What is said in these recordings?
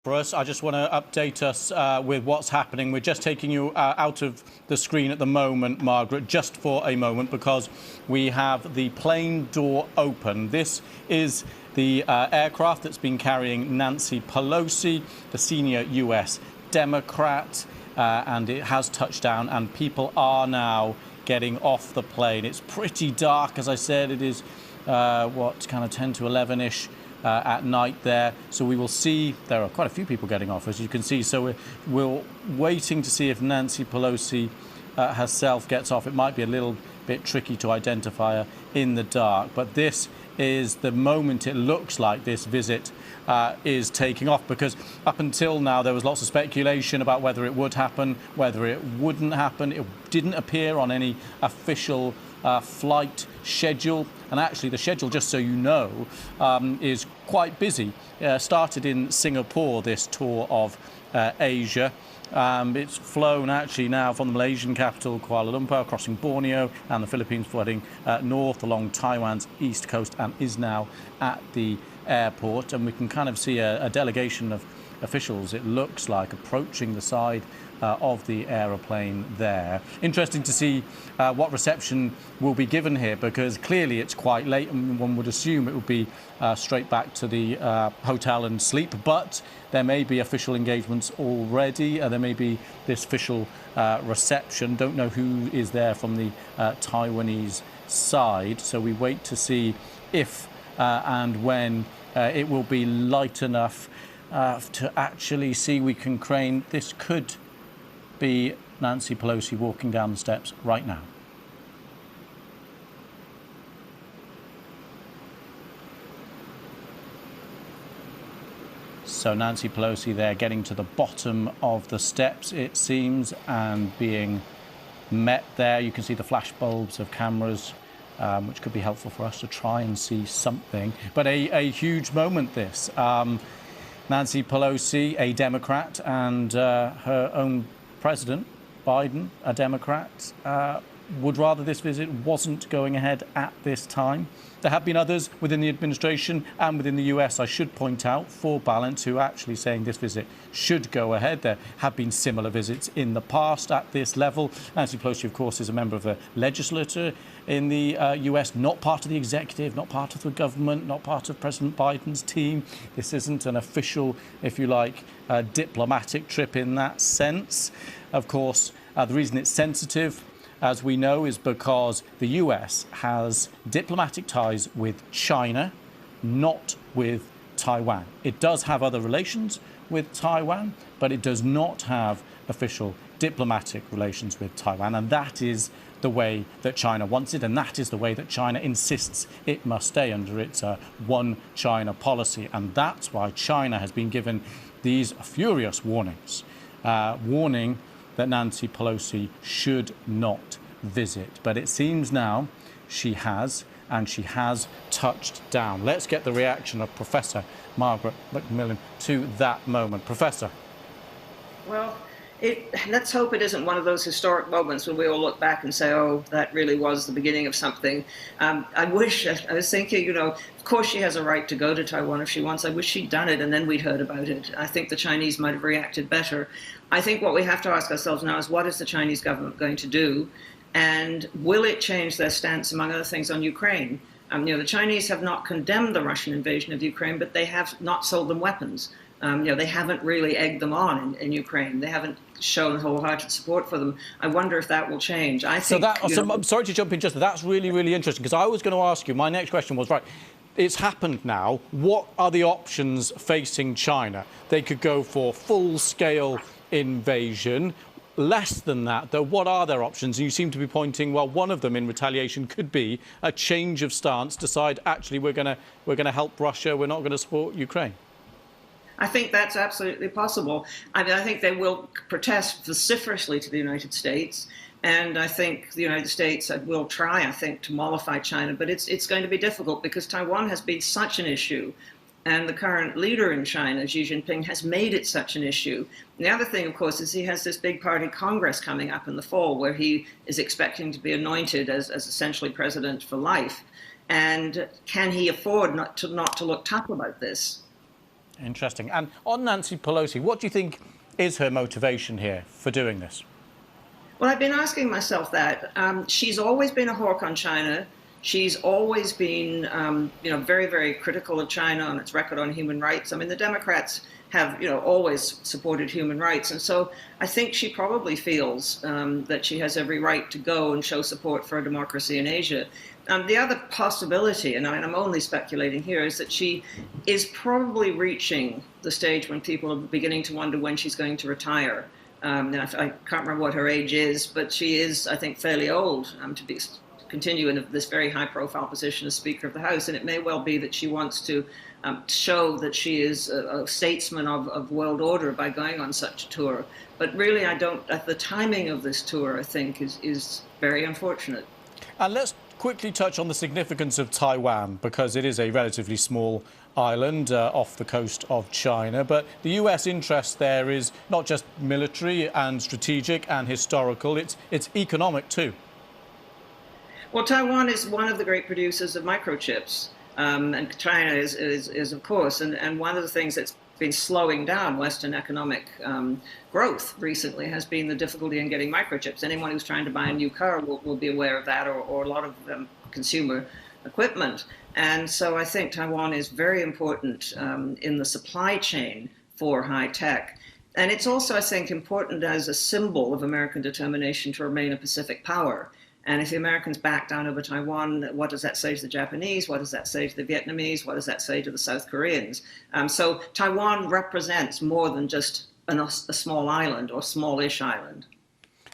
For us, I just want to update us with what's happening. We're just taking you out of the screen at the moment, Margaret, just for a moment, because we have the plane door open. This is the aircraft that's been carrying Nancy Pelosi, the senior US Democrat, and it has touched down, and people are now getting off the plane. It's pretty dark, as I said. It is, what, kind of 10 to 11-ish. At night there, so we will see. There are quite a few people getting off, as you can see, so we're waiting to see if Nancy Pelosi herself gets off. It might be a little bit tricky to identify her in the dark, but this is the moment it looks like this visit is taking off, because up until now there was lots of speculation about whether it would happen, whether it wouldn't happen. It didn't appear on any official flight schedule, and actually the schedule, just so you know, is quite busy. Started in Singapore, this tour of Asia. It's flown actually now from the Malaysian capital, Kuala Lumpur, crossing Borneo and the Philippines, flooding north along Taiwan's east coast, and is now at the airport. And we can kind of see a delegation of officials, it looks like, approaching the side of the aeroplane there. Interesting to see what reception will be given here, because clearly it's quite late and one would assume it would be straight back to the hotel and sleep, but there may be official engagements already. There may be this official reception. Don't know who is there from the Taiwanese side, so we wait to see if and when it will be light enough to actually see. We can crane. This could be Nancy Pelosi walking down the steps right now. So Nancy Pelosi there getting to the bottom of the steps, it seems, and being met there. You can see the flash bulbs of cameras, which could be helpful for us to try and see something. But a huge moment, this. Nancy Pelosi, a Democrat, and her own President Biden, a Democrat, would rather this visit wasn't going ahead at this time. There have been others within the administration and within the US, I should point out, for balance, who are actually saying this visit should go ahead. There have been similar visits in the past at this level. Nancy Pelosi, of course, is a member of the legislature in the US, not part of the executive, not part of the government, not part of President Biden's team. This isn't an official, if you like, diplomatic trip in that sense. Of course, the reason it's sensitive, as we know, is because the US has diplomatic ties with China, not with Taiwan. It does have other relations with Taiwan, but it does not have official diplomatic relations with Taiwan. And that is the way that China wants it, and that is the way that China insists it must stay under its one China policy. And that's why China has been given these furious warnings, warning that Nancy Pelosi should not visit. But it seems now she has, and she has touched down. Let's get the reaction of Professor Margaret Macmillan to that moment. Professor. Well, let's hope it isn't one of those historic moments when we all look back and say, oh, that really was the beginning of something. I was thinking, you know, of course she has a right to go to Taiwan if she wants. I wish she'd done it and then we'd heard about it. I think the Chinese might have reacted better. I think what we have to ask ourselves now is, what is the Chinese government going to do? And will it change their stance, among other things, on Ukraine? You know, the Chinese have not condemned the Russian invasion of Ukraine, but they have not sold them weapons. You know, they haven't really egged them on in Ukraine. They haven't shown wholehearted support for them. I wonder if that will change. I think. I'm sorry to jump in just, that's really, really interesting, because I was going to ask you, my next question was, right, it's happened now. What are the options facing China? They could go for full-scale invasion. Less than that, though, what are their options? And you seem to be pointing, well, one of them in retaliation could be a change of stance, decide, actually, we're going to help Russia, we're not going to support Ukraine. I think that's absolutely possible. I mean, I think they will protest vociferously to the United States, and I think the United States will try, I think, to mollify China, but it's going to be difficult because Taiwan has been such an issue, and the current leader in China, Xi Jinping, has made it such an issue. And the other thing, of course, is he has this big party Congress coming up in the fall where he is expecting to be anointed as essentially president for life. And can he afford not to look tough about this? Interesting. And on Nancy Pelosi, what do you think is her motivation here for doing this? Well, I've been asking myself that. She's always been a hawk on China. She's always been, very, very critical of China on its record on human rights. I mean, the Democrats have, always supported human rights. And so I think she probably feels that she has every right to go and show support for a democracy in Asia. The other possibility, and I'm only speculating here, is that she is probably reaching the stage when people are beginning to wonder when she's going to retire. I can't remember what her age is, but she is, I think, fairly old to continue in this very high-profile position as Speaker of the House. And it may well be that she wants to show that she is a statesman of world order by going on such a tour. But really, the timing of this tour, I think, is very unfortunate. And let's quickly touch on the significance of Taiwan, because it is a relatively small island off the coast of China. But the US interest there is not just military and strategic and historical, it's economic too. Well, Taiwan is one of the great producers of microchips, and China is of course, and one of the things that's been slowing down Western economic growth recently has been the difficulty in getting microchips. Anyone who's trying to buy a new car will be aware of that, or a lot of consumer equipment. And so I think Taiwan is very important in the supply chain for high tech. And it's also, I think, important as a symbol of American determination to remain a Pacific power. And if the Americans back down over Taiwan, what does that say to the Japanese? What does that say to the Vietnamese? What does that say to the South Koreans? So Taiwan represents more than just a small island or smallish island.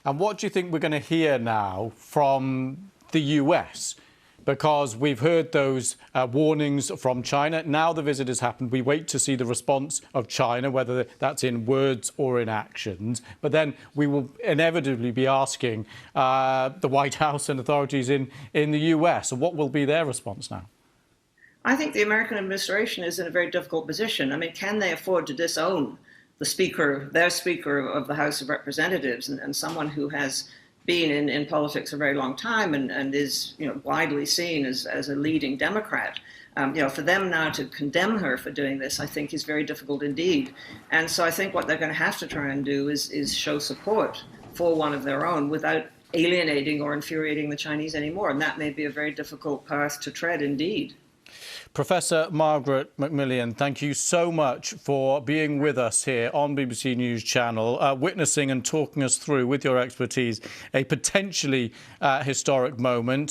And what do you think we're going to hear now from the US? Because we've heard those warnings from China. Now the visit has happened. We wait to see the response of China, whether that's in words or in actions. But then we will inevitably be asking the White House and authorities in the US, what will be their response now? I think the American administration is in a very difficult position. I mean, can they afford to disown their Speaker of the House of Representatives, and someone who has been in politics a very long time and is widely seen as a leading Democrat? For them now to condemn her for doing this, I think, is very difficult indeed. And so I think what they're going to have to try and do is show support for one of their own without alienating or infuriating the Chinese anymore. And that may be a very difficult path to tread indeed. Professor Margaret McMillan, thank you so much for being with us here on BBC News Channel, witnessing and talking us through, with your expertise, a potentially historic moment.